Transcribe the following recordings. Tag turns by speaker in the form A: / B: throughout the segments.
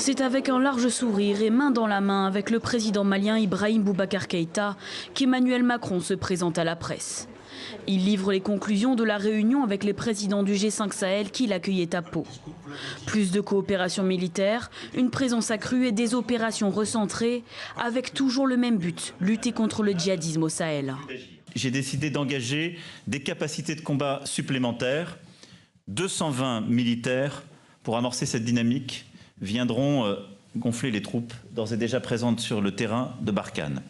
A: C'est avec un large sourire et main dans la main avec le président malien Ibrahim Boubacar Keïta qu'Emmanuel Macron se présente à la presse. Il livre les conclusions de la réunion avec les présidents du G5 Sahel qu'il accueillait à Pau. Plus de coopération militaire, une présence accrue et des opérations recentrées avec toujours le même but, lutter contre le djihadisme au Sahel.
B: J'ai décidé d'engager des capacités de combat supplémentaires. 220 militaires pour amorcer cette dynamique viendront gonfler les troupes d'ores et déjà présentes sur le terrain de Barkhane.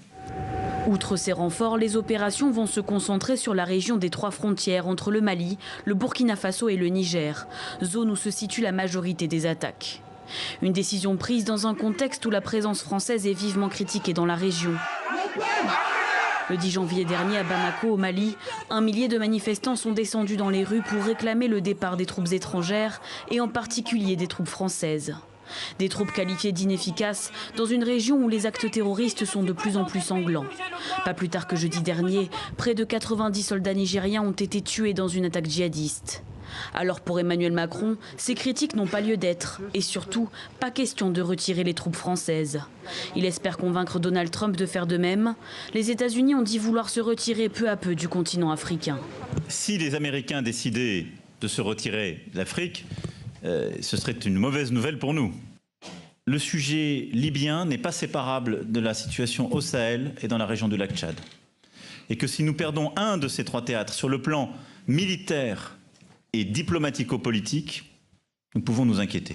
A: Outre ces renforts, les opérations vont se concentrer sur la région des 3 frontières entre le Mali, le Burkina Faso et le Niger, zone où se situe la majorité des attaques. Une décision prise dans un contexte où la présence française est vivement critiquée dans la région. Le 10 janvier dernier, à Bamako, au Mali, 1 millier de manifestants sont descendus dans les rues pour réclamer le départ des troupes étrangères et en particulier des troupes françaises. Des troupes qualifiées d'inefficaces dans une région où les actes terroristes sont de plus en plus sanglants. Pas plus tard que jeudi dernier, près de 90 soldats nigériens ont été tués dans une attaque djihadiste. Alors pour Emmanuel Macron, ces critiques n'ont pas lieu d'être et surtout, pas question de retirer les troupes françaises. Il espère convaincre Donald Trump de faire de même. Les États-Unis ont dit vouloir se retirer peu à peu du continent africain.
B: Si les Américains décidaient de se retirer de l'Afrique, ce serait une mauvaise nouvelle pour nous. Le sujet libyen n'est pas séparable de la situation au Sahel et dans la région du lac Tchad. Et que si nous perdons un de ces 3 théâtres sur le plan militaire et diplomatico-politique, nous pouvons nous inquiéter.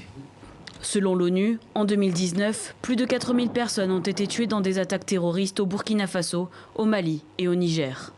A: Selon l'ONU, en 2019, plus de 4000 personnes ont été tuées dans des attaques terroristes au Burkina Faso, au Mali et au Niger.